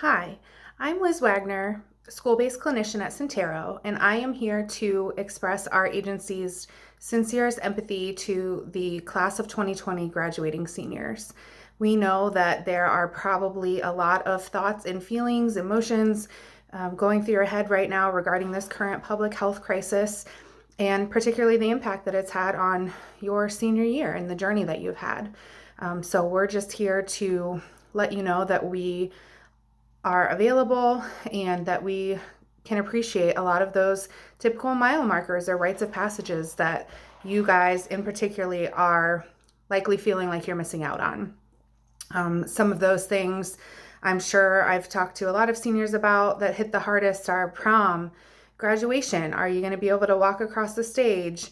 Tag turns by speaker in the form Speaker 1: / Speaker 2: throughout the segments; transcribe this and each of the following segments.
Speaker 1: Hi, I'm Liz Wagner, school-based clinician at Syntero, and I am here to express our agency's sincerest empathy to the class of 2020 graduating seniors. We know that there are probably a lot of thoughts and feelings, emotions going through your head right now regarding this current public health crisis, and particularly the impact that it's had on your senior year and the journey that you've had. So we're just here to let you know that we are available and that we can appreciate a lot of those typical mile markers or rites of passages that you guys in particularly are likely feeling like you're missing out on. Some of those things I'm sure I've talked to a lot of seniors about that hit the hardest are prom, graduation. Are you going to be able to walk across the stage?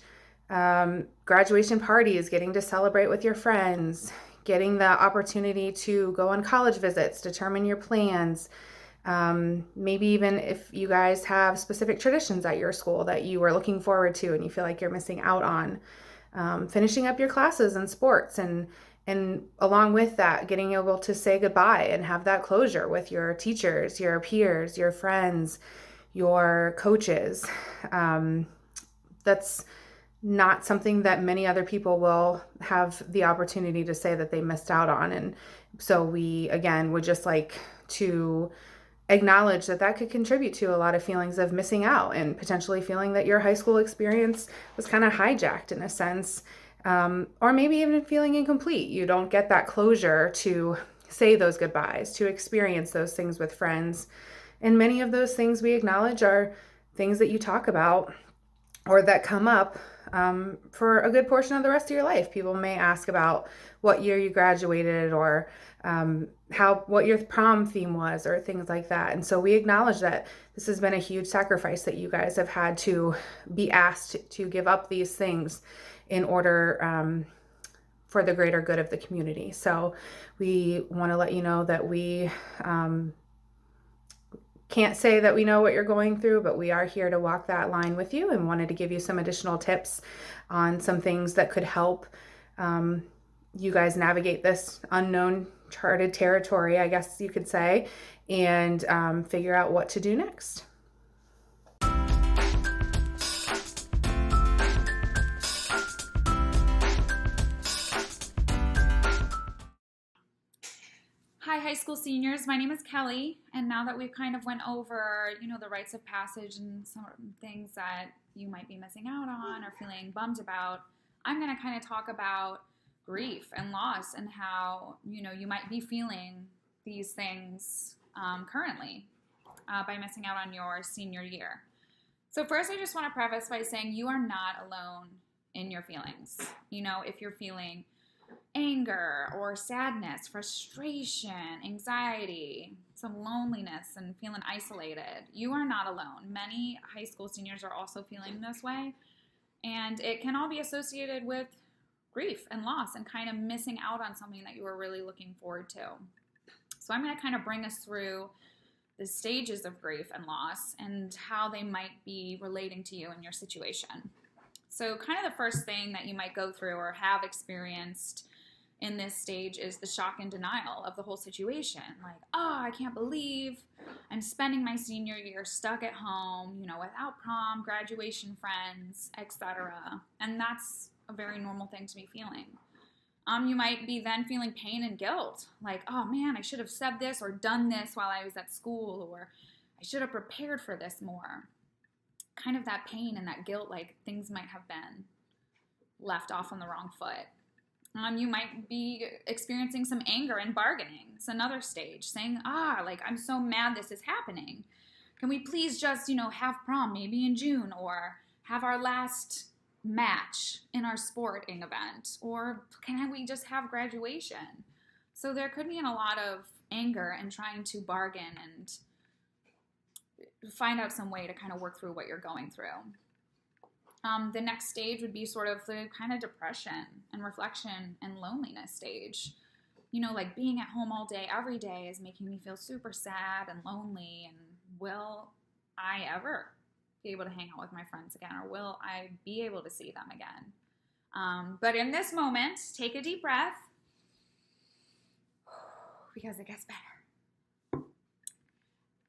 Speaker 1: Graduation parties, getting to celebrate with your friends, getting the opportunity to go on college visits, determine your plans. Maybe even if you guys have specific traditions at your school that you are looking forward to and you feel like you're missing out on. Finishing up your classes and sports and along with that, getting able to say goodbye and have that closure with your teachers, your peers, your friends, your coaches. That's not something that many other people will have the opportunity to say that they missed out on. And so we, again, would just like to acknowledge that that could contribute to a lot of feelings of missing out and potentially feeling that your high school experience was kind of hijacked in a sense, or maybe even feeling incomplete. You don't get that closure to say those goodbyes, to experience those things with friends. And many of those things we acknowledge are things that you talk about or that come up for a good portion of the rest of your life. People may ask about what year you graduated or what your prom theme was or things like that. And so we acknowledge that this has been a huge sacrifice that you guys have had to be asked to give up these things in order for the greater good of the community. So we want to let you know that we can't say that we know what you're going through, but we are here to walk that line with you and wanted to give you some additional tips on some things that could help you guys navigate this unknown charted territory, I guess you could say, and figure out what to do next.
Speaker 2: Hi, high school seniors. My name is Kelly, and now that we've kind of went over, the rites of passage and some things that you might be missing out on or feeling bummed about, I'm going to kind of talk about grief and loss and how, you might be feeling these things currently by missing out on your senior year. So first, I just want to preface by saying you are not alone in your feelings. If you're feeling anger or sadness, frustration, anxiety, some loneliness, and feeling isolated, you are not alone. Many high school seniors are also feeling this way, and it can all be associated with grief and loss and kind of missing out on something that you were really looking forward to. So I'm going to kind of bring us through the stages of grief and loss and how they might be relating to you in your situation. So kind of the first thing that you might go through or have experienced in this stage is the shock and denial of the whole situation. Like, I can't believe I'm spending my senior year stuck at home, without prom, graduation friends, etc. And that's a very normal thing to be feeling. You might be then feeling pain and guilt. Like, oh man, I should have said this or done this while I was at school, or I should have prepared for this more. Kind of that pain and that guilt, like things might have been left off on the wrong foot. You might be experiencing some anger and bargaining. It's another stage, saying, I'm so mad this is happening. Can we please just, have prom maybe in June, or have our last match in our sporting event, or can we just have graduation? So there could be a lot of anger and trying to bargain and find out some way to kind of work through what you're going through. The next stage would be sort of the kind of depression and reflection and loneliness stage. Like being at home all day, every day is making me feel super sad and lonely. And will I ever be able to hang out with my friends again? Or will I be able to see them again? But in this moment, take a deep breath because it gets better.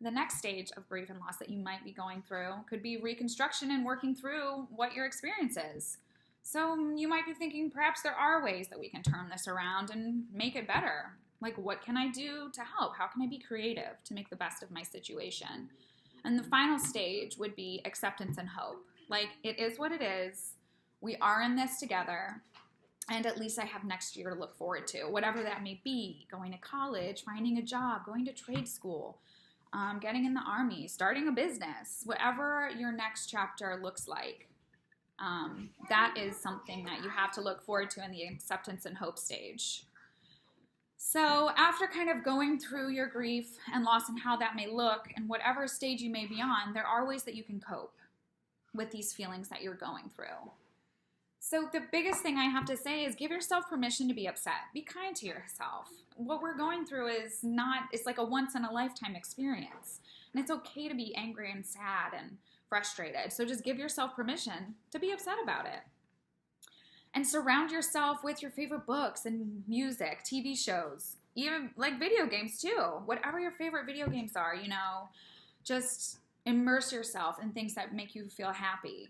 Speaker 2: The next stage of grief and loss that you might be going through could be reconstruction and working through what your experience is. So you might be thinking perhaps there are ways that we can turn this around and make it better. Like, what can I do to help? How can I be creative to make the best of my situation? And the final stage would be acceptance and hope. Like, it is what it is. We are in this together. And at least I have next year to look forward to, whatever that may be. Going to college, finding a job, going to trade school, getting in the Army, starting a business, whatever your next chapter looks like. That is something that you have to look forward to in the acceptance and hope stage. So after kind of going through your grief and loss and how that may look and whatever stage you may be on, there are ways that you can cope with these feelings that you're going through. So the biggest thing I have to say is give yourself permission to be upset. Be kind to yourself. What we're going through is it's like a once in a lifetime experience. And it's okay to be angry and sad and frustrated. So just give yourself permission to be upset about it. And surround yourself with your favorite books and music, TV shows, even like video games too. Whatever your favorite video games are, just immerse yourself in things that make you feel happy.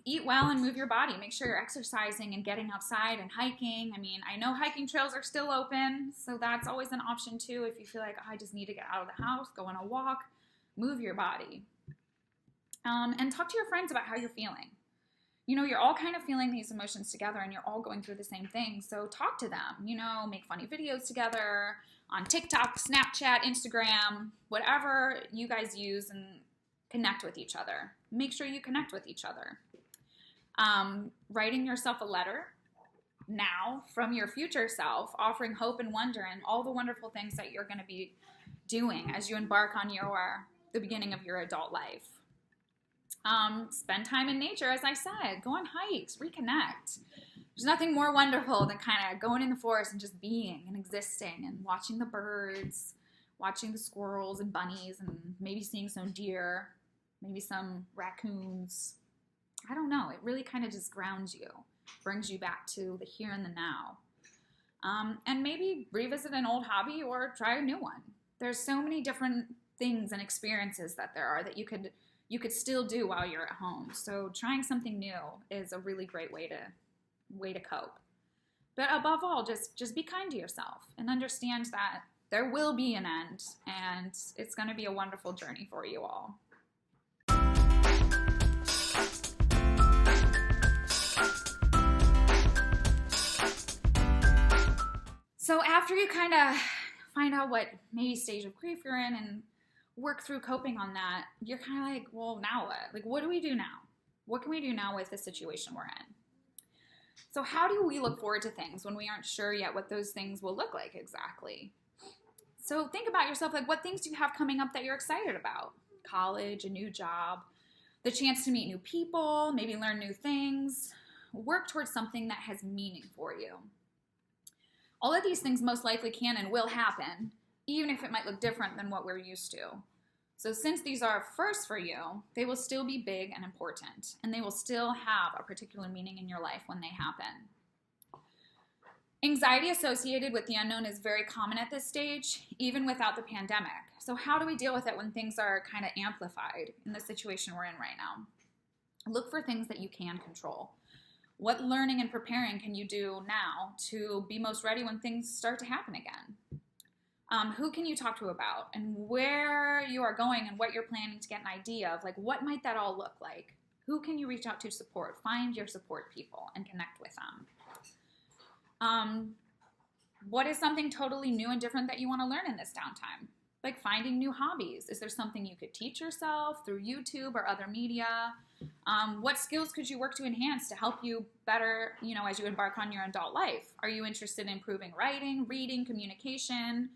Speaker 2: Eat well and move your body. Make sure you're exercising and getting outside and hiking. I mean, I know hiking trails are still open, so that's always an option too. If you feel like, I just need to get out of the house, go on a walk, move your body. And talk to your friends about how you're feeling. You're all kind of feeling these emotions together and you're all going through the same thing. So talk to them, make funny videos together on TikTok, Snapchat, Instagram, whatever you guys use, and connect with each other. Make sure you connect with each other. Writing yourself a letter now from your future self, offering hope and wonder and all the wonderful things that you're going to be doing as you embark on the beginning of your adult life. Spend time in nature, as I said. Go on hikes, reconnect. There's nothing more wonderful than kind of going in the forest and just being and existing and watching the birds, watching the squirrels and bunnies, and maybe seeing some deer, maybe some raccoons. I don't know. It really kind of just grounds you, brings you back to the here and the now. And maybe revisit an old hobby or try a new one. There's so many different things and experiences that there are that you could still do while you're at home. So trying something new is a really great way to cope. But above all, just be kind to yourself and understand that there will be an end, and it's going to be a wonderful journey for you all. So after you kind of find out what maybe stage of grief you're in and work through coping on that, you're kind of like, well, now what? Like, what do we do now? What can we do now with the situation we're in? So how do we look forward to things when we aren't sure yet what those things will look like exactly? So think about yourself, like, what things do you have coming up that you're excited about? College, a new job, the chance to meet new people, maybe learn new things. Work towards something that has meaning for you. All of these things most likely can and will happen, even if it might look different than what we're used to. So since these are first for you, they will still be big and important, and they will still have a particular meaning in your life when they happen. Anxiety associated with the unknown is very common at this stage, even without the pandemic. So how do we deal with it when things are kind of amplified in the situation we're in right now? Look for things that you can control. What learning and preparing can you do now to be most ready when things start to happen again? Who can you talk to about, and where you are going and what you're planning to get an idea of, like, what might that all look like? Who can you reach out to support? Find your support people and connect with them. What is something totally new and different that you want to learn in this downtime? Like finding new hobbies. Is there something you could teach yourself through YouTube or other media? What skills could you work to enhance to help you better, as you embark on your adult life? Are you interested in improving writing, reading, communication?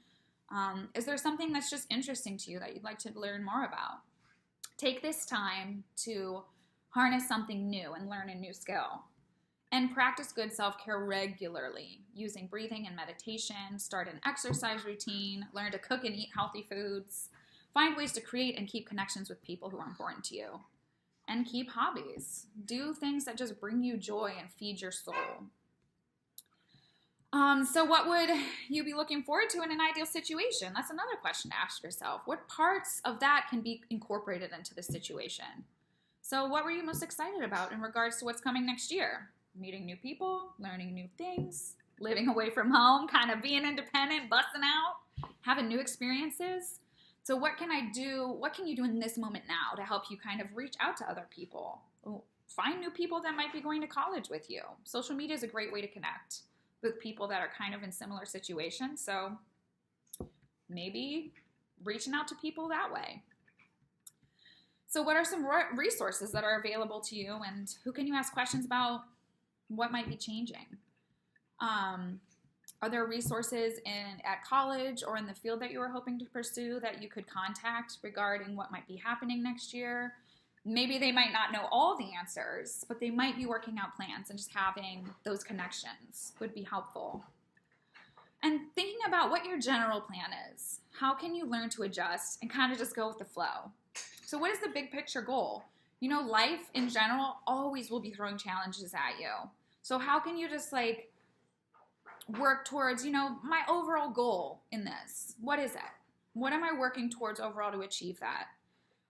Speaker 2: Is there something that's just interesting to you that you'd like to learn more about? Take this time to harness something new and learn a new skill. And practice good self-care regularly, using breathing and meditation. Start an exercise routine. Learn to cook and eat healthy foods. Find ways to create and keep connections with people who are important to you. And keep hobbies. Do things that just bring you joy and feed your soul. So what would you be looking forward to in an ideal situation? That's another question to ask yourself. What parts of that can be incorporated into the situation? So what were you most excited about in regards to what's coming next year? Meeting new people, learning new things, living away from home, kind of being independent, busting out, having new experiences. So what can I do? What can you do in this moment now to help you kind of reach out to other people? Find new people that might be going to college with you. Social media is a great way to connect with people that are kind of in similar situations. So maybe reaching out to people that way. So what are some resources that are available to you, and who can you ask questions about what might be changing? Are there resources at college or in the field that you were hoping to pursue that you could contact regarding what might be happening next year? Maybe they might not know all the answers, but they might be working out plans, and just having those connections would be helpful. And thinking about what your general plan is. How can you learn to adjust and kind of just go with the flow? So what is the big picture goal? You know, life in general always will be throwing challenges at you. So how can you just work towards, my overall goal in this? What is it? What am I working towards overall to achieve that?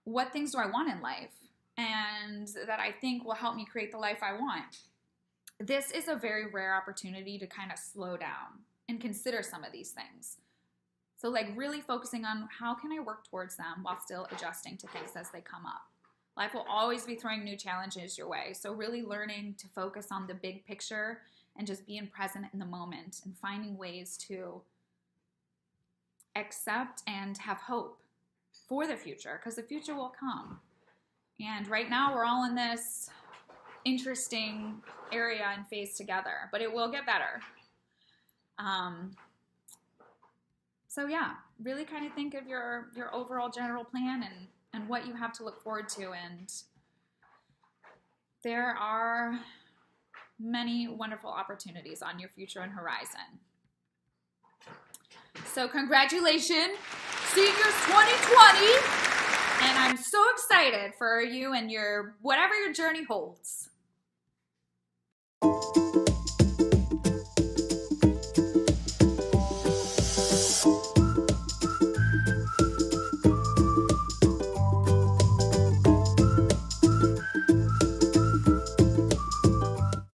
Speaker 2: What things do I want in life? And that I think will help me create the life I want. This is a very rare opportunity to kind of slow down and consider some of these things. So really focusing on how can I work towards them while still adjusting to things as they come up. Life will always be throwing new challenges your way. So really learning to focus on the big picture and just being present in the moment and finding ways to accept and have hope for the future, because the future will come. And right now we're all in this interesting area and phase together, but it will get better. So yeah, really kind of think of your overall general plan and what you have to look forward to. And there are many wonderful opportunities on your future and horizon. So congratulations, Seniors 2020. And I'm so excited for you and whatever your journey holds.